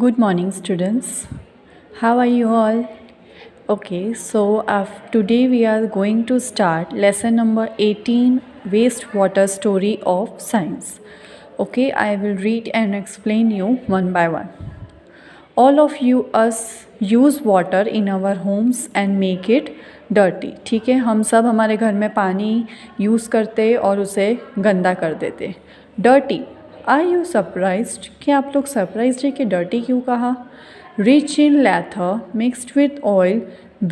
Good morning, students. How are you all? Okay, so today we are going to start lesson number 18, wastewater story of science. Okay, I will read and explain you one by one. All of you us use water in our homes and make it dirty. ठीक है, हम सब हमारे घर में पानी use करते और उसे गंदा कर देते. Dirty. Are you surprised? क्या आप लोग सरप्राइज्ड है कि डर्टी क्यों कहा? Rich in lather mixed with oil,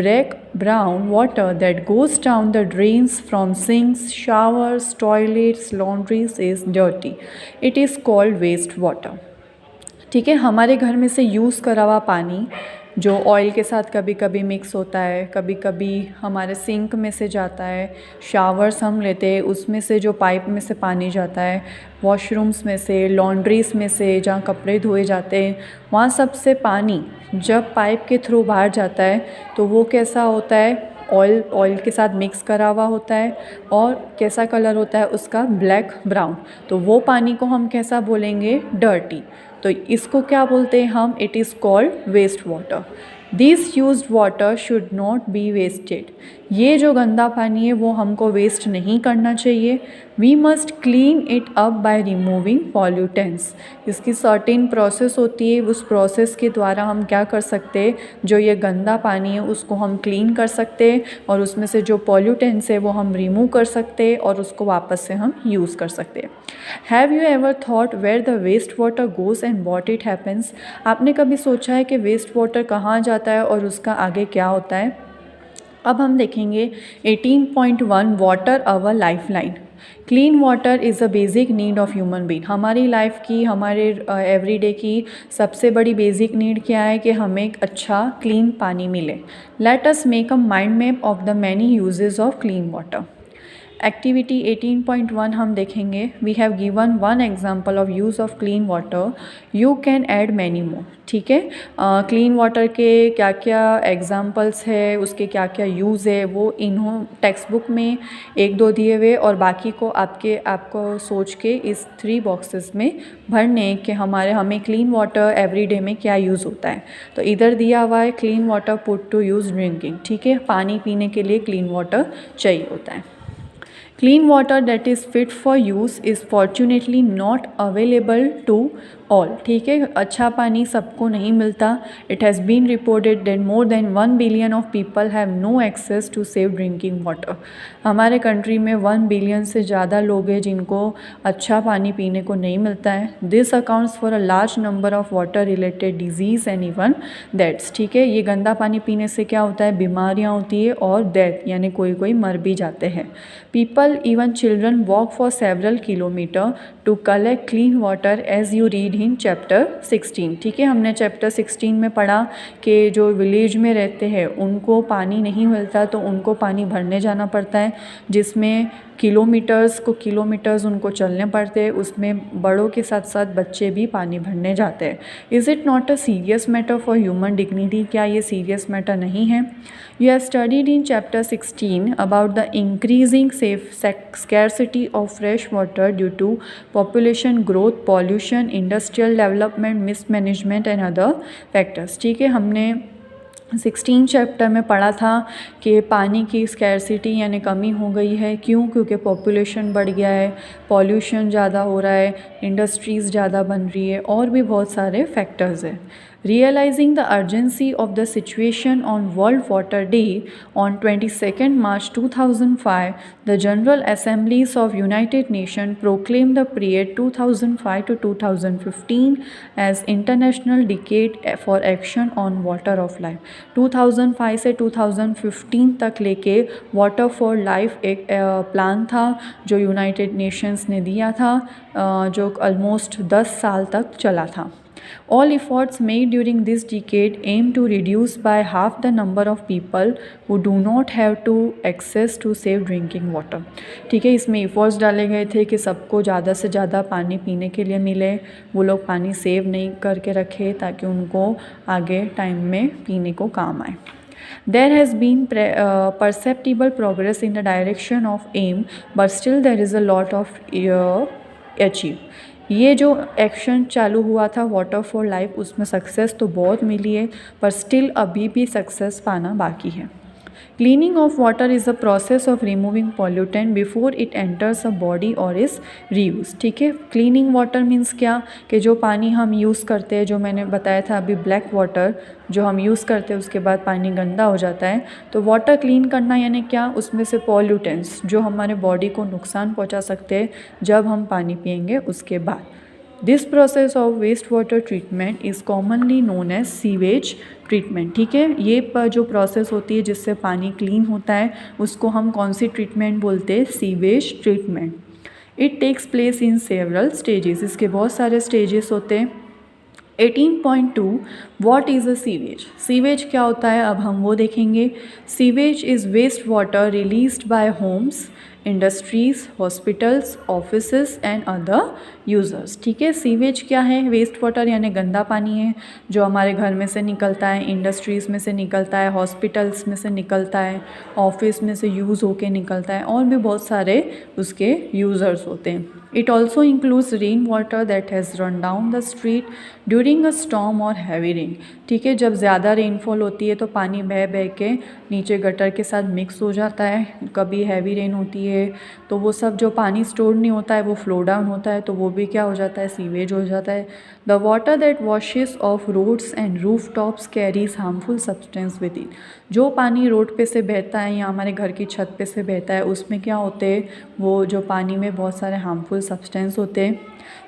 black brown water that goes down the drains from sinks, showers, toilets, laundries is dirty. It is called wastewater. ठीक है, हमारे घर में से यूज़ करा हुआ पानी जो ऑयल के साथ कभी कभी मिक्स होता है, कभी कभी हमारे सिंक में से जाता है, शावर्स हम लेते हैं उसमें से जो पाइप में से पानी जाता है, वॉशरूम्स में से, लॉन्ड्रीज में से जहाँ कपड़े धोए जाते हैं, वहाँ सबसे पानी जब पाइप के थ्रू बाहर जाता है तो वो कैसा होता है? ऑयल के साथ मिक्स करा हुआ होता है और कैसा कलर होता है उसका? Black brown. तो वो पानी को हम कैसा बोलेंगे? डर्टी. तो इसको क्या बोलते हैं हम? It is called waste water. This used water should not be wasted. ये जो गंदा पानी है वो हमको वेस्ट नहीं करना चाहिए. We must clean it up by removing pollutants. इसकी सर्टेन प्रोसेस होती है, उस प्रोसेस के द्वारा हम क्या कर सकते हैं? जो ये गंदा पानी है उसको हम क्लीन कर सकते हैं और उसमें से जो पॉल्यूटेंट्स है वो हम रिमूव कर सकते हैं और उसको वापस से हम यूज़ कर सकते हैं. Have you ever thought where the waste water goes and what it happens? आपने कभी सोचा है कि वेस्ट वाटर कहाँ जाता है और उसका आगे क्या होता है? अब हम देखेंगे 18.1 water our life line. Clean water is a basic need of human being. हमारी लाइफ की, हमारे एवरीडे की सबसे बड़ी बेसिक नीड क्या है? कि हमें एक अच्छा क्लीन पानी मिले. Let us make a mind map of the many uses of clean water. Activity 18.1 हम देखेंगे. We have given one example of use of clean water. You can add many more. ठीक है, क्लीन वाटर के क्या क्या examples है, उसके क्या क्या यूज़ है, वो इन्हों टेक्स्ट बुक में एक दो दिए हुए और बाकी को आपको सोच के इस 3 बॉक्सेस में भरने कि हमें क्लीन वाटर एवरीडे में क्या यूज़ होता है. तो इधर दिया हुआ है clean water put to use drinking. ठीक है, पानी पीने के लिए क्लीन वाटर चाहिए होता है. Clean water that is fit for use is fortunately not available to all. ठीक है, अच्छा पानी सबको नहीं मिलता. It has been reported that more than 1 billion of people have no access to safe drinking water. हमारे कंट्री में 1 billion से ज़्यादा लोग हैं जिनको अच्छा पानी पीने को नहीं मिलता है. This accounts for a large number of water related disease and even deaths. ठीक है, ये गंदा पानी पीने से क्या होता है? बीमारियाँ होती है और डेथ यानी कोई मर भी जाते हैं. People, even children, walk for several kilometers to collect clean water as you read in chapter 16. ठीक है, हमने चैप्टर 16 में पढ़ा कि जो विलेज में रहते हैं उनको पानी नहीं मिलता तो उनको पानी भरने जाना पड़ता है, जिसमें किलोमीटर्स उनको चलने पड़ते हैं. उसमें बड़ों के साथ साथ बच्चे भी पानी भरने जाते हैं. Is it not a serious matter for human dignity? क्या ये सीरियस मैटर नहीं है? You have studied in chapter 16 about the increasing scarcity of fresh water due to population growth, pollution, industrial development, mismanagement and other factors. ठीक है, हमने 16 chapter में पढ़ा था कि पानी की स्कैरसिटी यानी कमी हो गई है. क्यों? क्योंकि पॉपुलेशन बढ़ गया है, पॉल्यूशन ज़्यादा हो रहा है, इंडस्ट्रीज़ ज़्यादा बन रही है और भी बहुत सारे फैक्टर्स हैं. Realizing the urgency of the situation on World Water Day on 22nd March 2005, the General Assemblies of United Nations proclaimed the period 2005 to 2015 as International Decade for Action on Water of Life. 2005 से 2015 तक लेके water for life एक plan था जो United Nations ने दिया था, जो ऑलमोस्ट 10 साल तक चला था. All efforts made during this decade aim to reduce by half the number of people who do not have to access to safe drinking water. ठीक है, इसमें एफर्ट्स डाले गए थे कि सबको ज़्यादा से ज़्यादा पानी पीने के लिए मिले, वो लोग पानी सेव नहीं करके रखे ताकि उनको आगे टाइम में पीने को काम आए. There has been perceptible progress in the direction of aim, but still there is a lot of achieve. ये जो एक्शन चालू हुआ था वाटर फॉर लाइफ, उसमें सक्सेस तो बहुत मिली है, पर स्टिल अभी भी सक्सेस पाना बाकी है। Cleaning of water is a process of removing pollutant before it enters a body और इज़ रीयूज। ठीक है, क्लीनिंग वाटर मीन्स क्या, कि जो पानी हम यूज़ करते हैं, जो मैंने बताया था अभी ब्लैक वाटर जो हम यूज़ करते हैं उसके बाद पानी गंदा हो जाता है, तो वाटर क्लीन करना यानी क्या, उसमें से पॉल्यूटेंट्स जो हमारे बॉडी को नुकसान पहुंचा सकते हैं जब हम पानी पिएंगे उसके बाद। This process of waste water treatment is commonly known as sewage treatment. ठीक है, ये जो प्रोसेस होती है जिससे पानी क्लीन होता है उसको हम कौन सी ट्रीटमेंट बोलते हैं, sewage treatment. It takes place in several stages, इसके बहुत सारे स्टेजेस होते हैं। 18.2 what is a sewage. Sewage क्या होता है, अब हम वो देखेंगे। Sewage is waste water released by homes, industries, hospitals, offices and other users. ठीक है, सीवेज क्या है, वेस्ट वाटर यानी गंदा पानी है जो हमारे घर में से निकलता है, इंडस्ट्रीज़ में से निकलता है, हॉस्पिटल्स में से निकलता है, ऑफिस में से यूज़ होके निकलता है, और भी बहुत सारे उसके यूज़र्स होते हैं। It also includes rain water that has run down the street during a storm और हैवी रेन। ठीक है, जब ज़्यादा रेनफॉल होती है तो पानी बह बह के नीचे गटर के साथ मिक्स हो जाता है, कभी हैवी रेन होती है तो वो सब जो पानी स्टोर नहीं होता है वो फ्लो डाउन होता है, तो वो भी क्या हो जाता है, सीवेज हो जाता है। The water that washes off roads and roof tops carries harmful substance within. जो पानी रोड पे से बहता है या हमारे घर की छत पे से बहता है उसमें क्या होते हैं, वो जो पानी में बहुत सारे हार्मफुल सब्सटेंस होते हैं।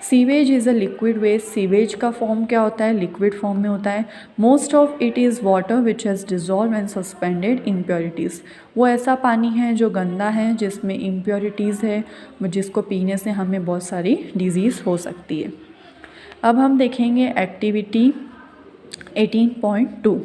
Sewage is a liquid waste. Sewage का फॉर्म क्या होता है, लिक्विड फॉर्म में होता है। Most of it is water which has dissolve and suspended impurities. वो ऐसा पानी है जो गंदा है, जिसमें इम्प्योरिटीज़ है, जिसको पीने से हमें बहुत सारी डिजीज़ हो सकती है। अब हम देखेंगे activity 18.2।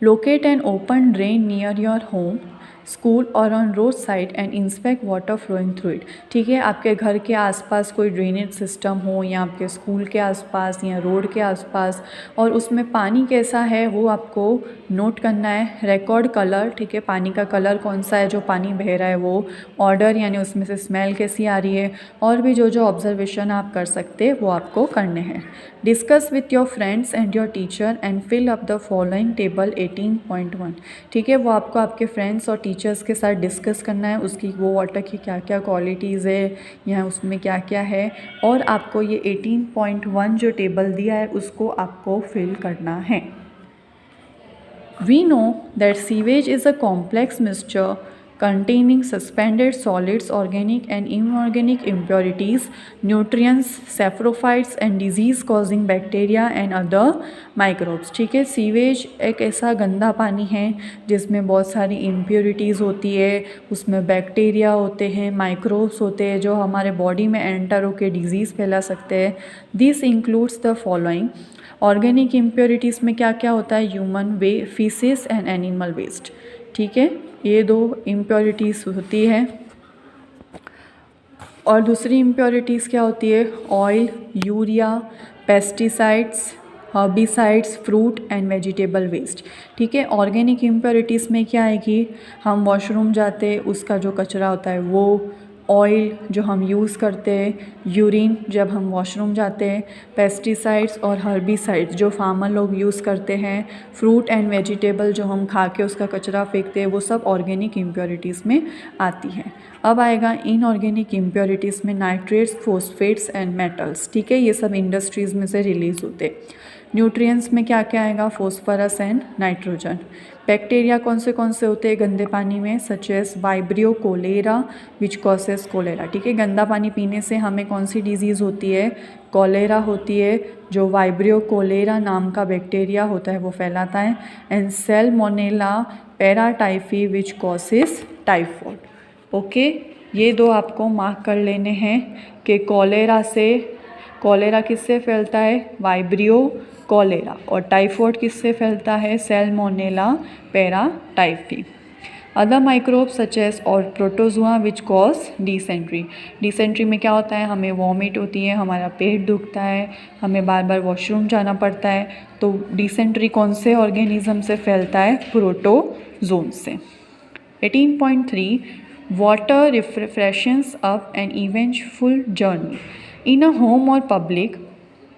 Locate an open drain near your home, school और on road side and inspect water flowing through it. ठीक है, आपके घर के आसपास कोई ड्रेनेज सिस्टम हो या आपके स्कूल के आसपास या रोड के आसपास, और उसमें पानी कैसा है वो आपको नोट करना है। रिकॉर्ड कलर, ठीक है, पानी का कलर कौन सा है जो पानी बह रहा है वो, ऑर्डर यानी उसमें से स्मेल कैसी आ रही है, और भी जो जो ऑब्जर्वेशन आप कर सकते हैं वो आपको करने हैं। Discuss with your friends and your teacher and fill up the following table 18.1। ठीक है, वो आपको आपके फ्रेंड्स और टीचर्स के साथ डिस्कस करना है उसकी वो वाटर की क्या क्या क्वालिटीज़ है या उसमें क्या क्या है, और आपको ये 18.1 जो टेबल दिया है उसको आपको फिल करना है। We know that sewage is a complex mixture containing suspended solids, organic and inorganic impurities, nutrients, saprophytes and disease-causing bacteria and other microbes। ठीक है, सीवेज एक ऐसा गंदा पानी है जिसमें बहुत सारी इम्प्योरिटीज़ होती है, उसमें बैक्टीरिया होते हैं, माइक्रोब्स होते हैं जो हमारे बॉडी में एंटर होकर डिजीज़ फैला सकते हैं। This includes the following. Organic impurities में क्या क्या होता है, human way, faeces and animal waste. ठीक है, ये दो इम्प्योरिटीज़ होती है। और दूसरी इम्प्योरिटीज़ क्या होती है, oil, urea, pesticides, herbicides, fruit and vegetable waste. ठीक है, ऑर्गेनिक इम्प्योरिटीज़ में क्या है कि हम वॉशरूम जाते हैं उसका जो कचरा होता है वो, ऑयल जो हम यूज़ करते हैं, यूरिन जब हम वॉशरूम जाते हैं, पेस्टिसाइड्स और हर्बिसाइड्स जो फार्मर लोग यूज़ करते हैं, फ्रूट एंड वेजिटेबल जो हम खा के उसका कचरा फेंकते हैं, वो सब ऑर्गेनिक इम्प्योरिटीज़ में आती हैं। अब आएगा इनऑर्गेनिक इम्प्योरिटीज़ में नाइट्रेट्स, फॉस्फेट्स एंड मेटल्स। ठीक है, ये सब इंडस्ट्रीज़ में से रिलीज़ होते हैं। न्यूट्रिएंट्स में क्या क्या आएगा, फॉस्फोरस एंड नाइट्रोजन। बैक्टीरिया कौन से होते हैं गंदे पानी में, सच एज वाइब्रियो कोलेरा विच कॉसेस कोलेरा। ठीक है, गंदा पानी पीने से हमें कौन सी डिजीज़ होती है, कोलेरा होती है, जो वाइब्रियो कोलेरा नाम का बैक्टीरिया होता है वो फैलाता है। And Salmonella paratyphi which causes typhoid. Okay, ये दो आपको मार्क कर लेने हैं कि कोलेरा किससे फैलता है, वाइब्रियो कोलेरा, और टाइफॉइड किससे फैलता है, salmonella paratyphi. Other microbes such as और protozoa which cause dysentery. Dysentery में क्या होता है, हमें वॉमिट होती है, हमारा पेट दुखता है, हमें बार बार वॉशरूम जाना पड़ता है, तो डिसेंट्री कौन से ऑर्गेनिज्म से फैलता है, प्रोटोजोन से। 18.3 water refreshes up an eventful journey. In a home or public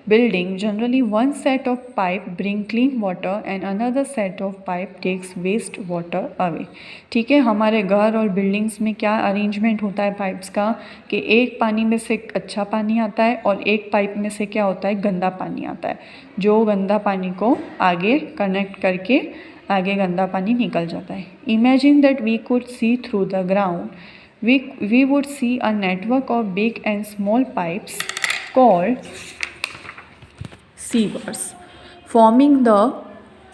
building, generally one set of pipe bring clean water and another set of pipe takes waste water away. ठीक है, हमारे घर और buildings में क्या arrangement होता है pipes का कि एक पानी में से अच्छा पानी आता है और एक पाइप में से क्या होता है, गंदा पानी आता है, जो गंदा पानी को आगे कनेक्ट करके आगे गंदा पानी निकल जाता है. Imagine that we could see through the ground. We would see a network of big and small pipes called sewers forming the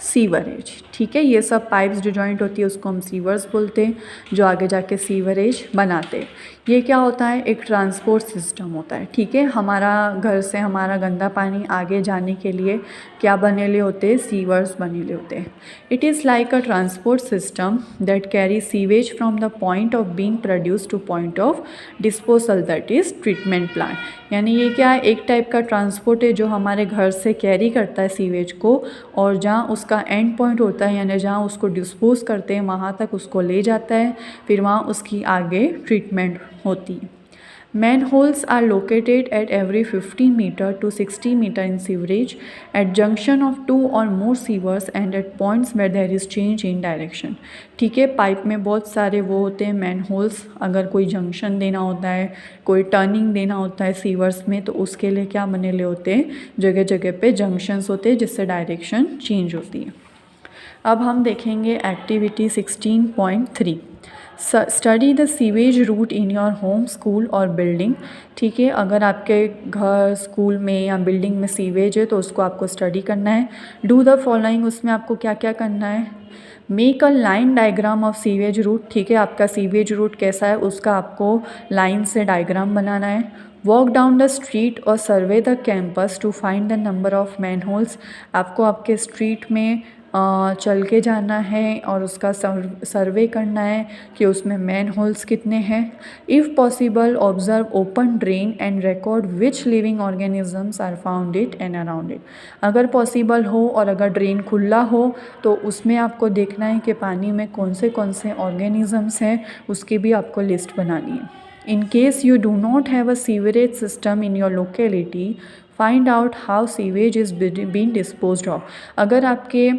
sewerage. ठीक है, ये सब पाइप्स जो जॉइंट होती है उसको हम सीवर्स बोलते हैं, जो आगे जाके सीवरेज बनाते हैं. ये क्या होता है, एक ट्रांसपोर्ट सिस्टम होता है. ठीक है, हमारा घर से हमारा गंदा पानी आगे जाने के लिए क्या बनेले होते हैं, सीवर्स बनेले होते हैं. It is like a transport system that carry sewage from the point of being produce two point of disposal, that is treatment plant. यानी ये क्या है, एक टाइप का ट्रांसपोर्ट है जो हमारे घर से कैरी करता है सीवेज को, और जहाँ उसका एंड पॉइंट होता है यानी जहाँ उसको डिस्पोज करते हैं वहाँ तक उसको ले जाता है, फिर वहाँ उसकी आगे ट्रीटमेंट होती है. Manholes are located at every 50 meter to 60 meter in sewerage, at junction of two or more sewers and at points where there is change in direction. ठीक है, पाइप में बहुत सारे वो होते हैं मैन होल्स. अगर कोई जंक्शन देना होता है, कोई टर्निंग देना होता है सीवर्स में, तो उसके लिए क्या बनेले होते हैं, जगह जगह पे जंक्शंस होते हैं जिससे डायरेक्शन चेंज होती है. अब हम देखेंगे activity 16.3. Study the sewage route in your home, school और बिल्डिंग. ठीक है, अगर आपके घर, स्कूल में या बिल्डिंग में सीवेज है तो उसको आपको स्टडी करना है. डू द फॉलोइंग, उसमें आपको क्या क्या करना है. Make a line diagram of sewage route. ठीक है, आपका सीवेज रूट कैसा है उसका आपको लाइन से डायग्राम बनाना है. वॉक डाउन द स्ट्रीट और survey the campus to find the number of manholes. आपको आपके स्ट्रीट में चल के जाना है और उसका सर्वे करना है कि उसमें मैन होल्स कितने हैं. If possible observe open drain and record which living organisms are found it and around it. अगर पॉसिबल हो और अगर ड्रेन खुला हो तो उसमें आपको देखना है कि पानी में कौन से ऑर्गेनिजम्स हैं, उसकी भी आपको लिस्ट बनानी है. In case you do not have a sewerage system in your locality, find out how sewage is being disposed of. अगर आपके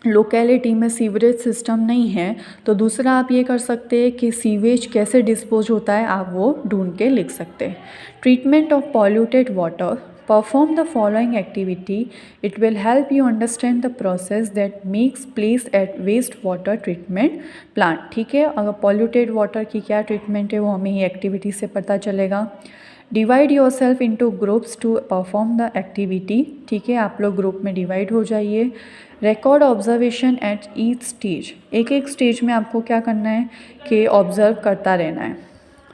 लोकेलिटी में सीवरेज सिस्टम नहीं है तो दूसरा आप ये कर सकते हैं कि सीवेज कैसे डिस्पोज होता है आप वो ढूंढ के लिख सकते हैं. Treatment of polluted water. Perform the following activity. It will help you understand the process that makes place at wastewater treatment plant. ठीक है, अगर polluted water की क्या ट्रीटमेंट है वो हमें ये एक्टिविटी से पता चलेगा. Divide yourself into groups to perform the activity. ठीक है, आप लोग ग्रुप में डिवाइड हो जाइए. Record observation at each stage. एक एक स्टेज में आपको क्या करना है कि ऑब्जर्व करता रहना है.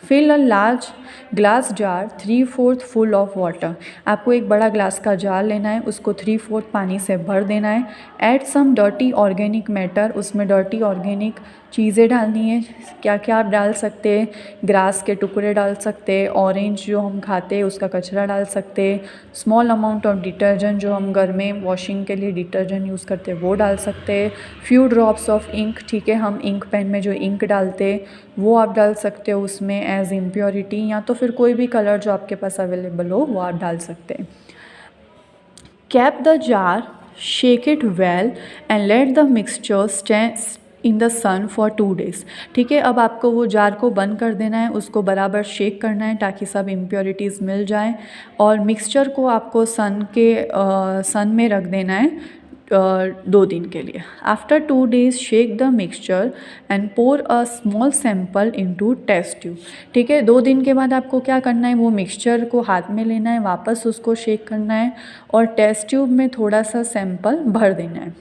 Fill a large glass jar 3/4 full of water. आपको एक बड़ा ग्लास का जार लेना है, उसको 3/4 पानी से भर देना है. Add some dirty organic matter. उसमें डर्टी ऑर्गेनिक चीज़ें डालनी है. क्या क्या आप डाल सकते हैं, ग्रास के टुकड़े डाल सकते हैं, ऑरेंज जो हम खाते हैं उसका कचरा डाल सकते हैं, स्मॉल अमाउंट ऑफ डिटर्जेंट जो हम घर में वॉशिंग के लिए डिटर्जेंट यूज़ करते हैं वो डाल सकते हैं. Few drops of ink. ठीक है, हम इंक पेन में जो इंक डालते हैं वो आप डाल सकते हो उसमें एज इम्प्योरिटी, या तो फिर कोई भी कलर जो आपके पास अवेलेबल हो वो आप डाल सकते हैं. Cap the jar, shake it well and let the mixture stand in the sun for 2 days. ठीक है, अब आपको वो जार को बंद कर देना है, उसको बराबर शेक करना है ताकि सब इम्प्योरिटीज़ मिल जाएं, और मिक्सचर को आपको सन में रख देना है 2 दिन के लिए. After 2 days shake the mixture and pour a small sample into test tube. ठीक है, 2 दिन के बाद आपको क्या करना है, वो मिक्सचर को हाथ में लेना है, वापस उसको शेक करना है और टेस्ट ट्यूब में थोड़ा सा सैम्पल भर देना है.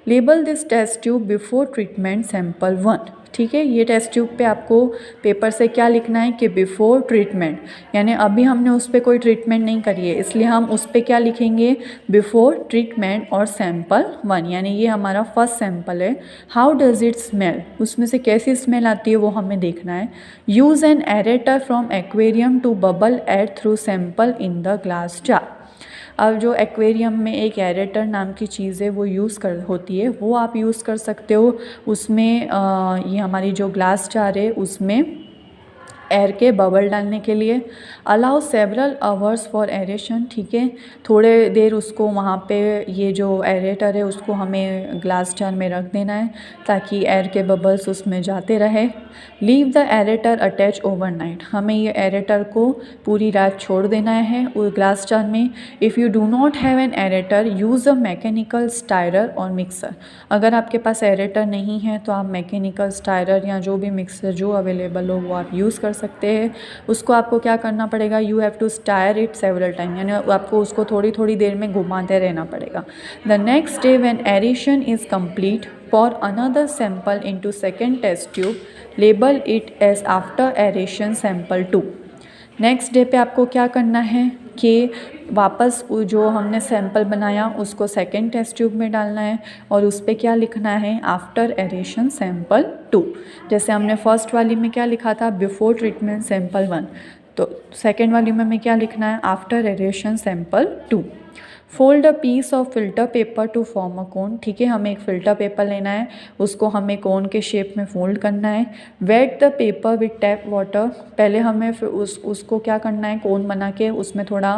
Label this test tube before treatment sample 1. ठीक है, ये टेस्ट ट्यूब पे आपको पेपर से क्या लिखना है कि बिफोर ट्रीटमेंट, यानी अभी हमने उस पर कोई ट्रीटमेंट नहीं करी है इसलिए हम उस पर क्या लिखेंगे, बिफोर ट्रीटमेंट और सैम्पल 1, यानी ये हमारा फर्स्ट सैम्पल है. How does it smell. उसमें से कैसी स्मेल आती है वो हमें देखना है. Use an aerator from aquarium to bubble air through sample in the glass jar. अब जो एक्वेरियम में एक एरेटर नाम की चीज़ है वो होती है, वो आप यूज़ कर सकते हो. उसमें ये हमारी जो ग्लास जार है उसमें एयर के बबल डालने के लिए। Allow several hours for aeration, ठीक है, थोड़े देर उसको वहाँ पे ये जो एरेटर है उसको हमें ग्लास जार में रख देना है ताकि एयर के बबल्स उसमें जाते रहे। Leave the aerator attach overnight, हमें ये एरेटर को पूरी रात छोड़ देना है उस ग्लास जार में। If you do not have an aerator use a mechanical stirrer और मिक्सर, अगर आपके पास एरेटर नहीं है तो आप मैकेनिकल स्टायरर या जो भी मिक्सर जो अवेलेबल हो वो आप यूज़ कर सकते हैं। उसको आपको क्या करना पड़ेगा, you have to stir it several time, यानी आपको उसको थोड़ी थोड़ी देर में घुमाते रहना पड़ेगा। The next day when aeration is complete pour another sample into second test tube, label it as after aeration sample 2। Next day पे आपको क्या करना है कि वापस जो हमने सैंपल बनाया उसको सेकेंड टेस्ट ट्यूब में डालना है और उस पर क्या लिखना है, आफ्टर एरेशन सैंपल 2। जैसे हमने फर्स्ट वाली में क्या लिखा था, बिफोर ट्रीटमेंट सैंपल 1, तो सेकेंड वाली में हमें क्या लिखना है, after aeration sample 2। Fold a piece of filter paper to form a cone, ठीक है, हमें एक फ़िल्टर पेपर लेना है, उसको हमें कोन के शेप में फोल्ड करना है। Wet the paper with tap water, पहले हमें उसको क्या करना है, कोन बना के उसमें थोड़ा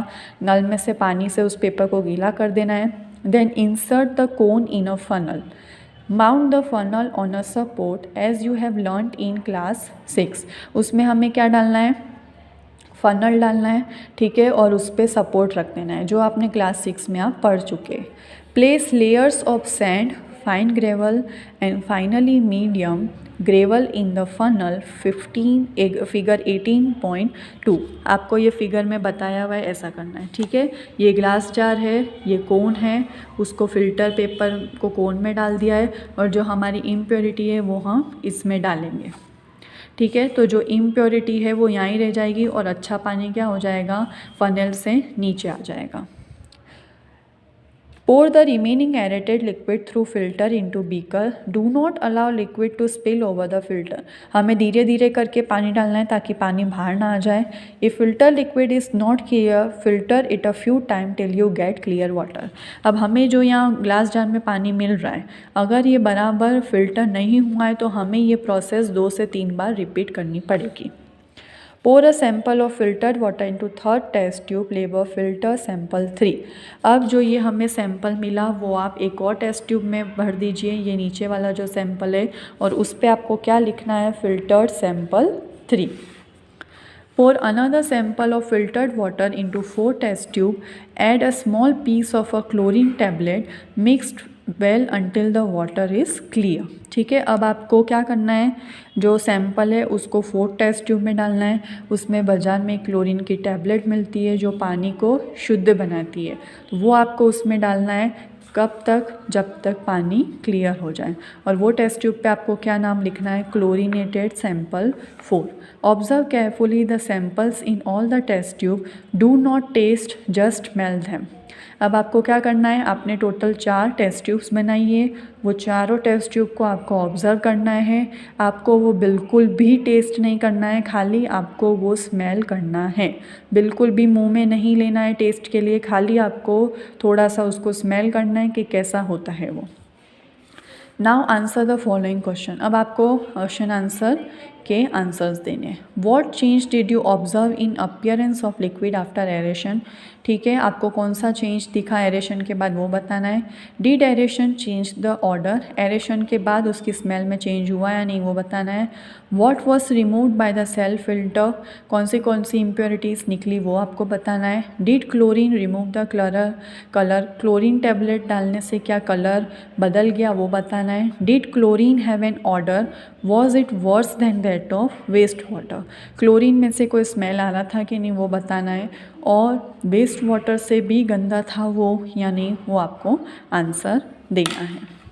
नल में से पानी से उस पेपर को गीला कर देना है। Then insert the cone in a funnel, mount the funnel on a support as you have learned in class 6, उसमें हमें क्या डालना है, फनल डालना है, ठीक है, और उस पर सपोर्ट रख देना है जो आपने क्लास 6 में आप पढ़ चुके। Place layers of sand, fine gravel and finally medium gravel in the funnel figure 18.2, आपको ये फिगर में बताया हुआ है ऐसा करना है, ठीक है। ये ग्लास जार है, ये कोन है, उसको फिल्टर पेपर को कोन में डाल दिया है और जो हमारी इम्प्योरिटी है वो हम इसमें डालेंगे, ठीक है। तो जो इम्प्योरिटी है वो यहाँ ही रह जाएगी और अच्छा पानी क्या हो जाएगा, फनल से नीचे आ जाएगा। Pour the remaining aerated liquid through filter into beaker. Do not allow liquid to spill over the filter. हमें धीरे धीरे करके पानी डालना है ताकि पानी बाहर ना आ जाए। If filter liquid is not clear, filter it a few times till you get clear water. अब हमें जो यहाँ ग्लास जार में पानी मिल रहा है, अगर ये बराबर फिल्टर नहीं हुआ है तो हमें ये प्रोसेस 2 से 3 बार रिपीट करनी पड़ेगी। Pour a sample of filtered water into third test tube, label filter sample 3। अब जो ये हमें सैंपल मिला वो आप एक और टेस्ट ट्यूब में भर दीजिए, ये नीचे वाला जो सैंपल है, और उस पर आपको क्या लिखना है, filtered sample 3। Pour another sample of filtered water into 4 test tube, add a small piece of a chlorine tablet mixed well until the water is clear, ठीक है। अब आपको क्या करना है, जो सैंपल है उसको 4 टेस्ट ट्यूब में डालना है, उसमें बाज़ार में क्लोरीन की टैबलेट मिलती है जो पानी को शुद्ध बनाती है, वो आपको उसमें डालना है। कब तक, जब तक पानी क्लियर हो जाए, और वो टेस्ट ट्यूब पे आपको क्या नाम लिखना है, chlorinated sample 4। Observe carefully the samples in all the test tube, do not test just smell them. अब आपको क्या करना है, आपने टोटल 4 टेस्ट ट्यूब्स बनाई है, वो चारों टेस्ट ट्यूब को आपको ऑब्ज़र्व करना है, आपको वो बिल्कुल भी टेस्ट नहीं करना है, खाली आपको वो स्मेल करना है, बिल्कुल भी मुंह में नहीं लेना है टेस्ट के लिए, खाली आपको थोड़ा सा उसको स्मेल करना है कि कैसा होता है वो। Now answer the following question, अब आपको क्वेश्चन आंसर के आंसर्स देने। What change did you observe in appearance of liquid after aeration, ठीक है, आपको कौन सा चेंज दिखा एरेशन के बाद वो बताना है। Did aeration change the order, aeration के बाद उसकी स्मेल में चेंज हुआ या नहीं वो बताना है। What was removed by the cell filter, कौन सी इम्प्योरिटीज़ निकली वो आपको बताना है। Did chlorine remove the colour, chlorine tablet डालने से क्या कलर बदल गया वो बताना है। Did chlorine have an odour, was it worse than that of waste water, chlorine में से कोई स्मेल आ रहा था कि नहीं वो बताना है, और वेस्ट वाटर से भी गंदा था वो या नहीं वो आपको आंसर देना है।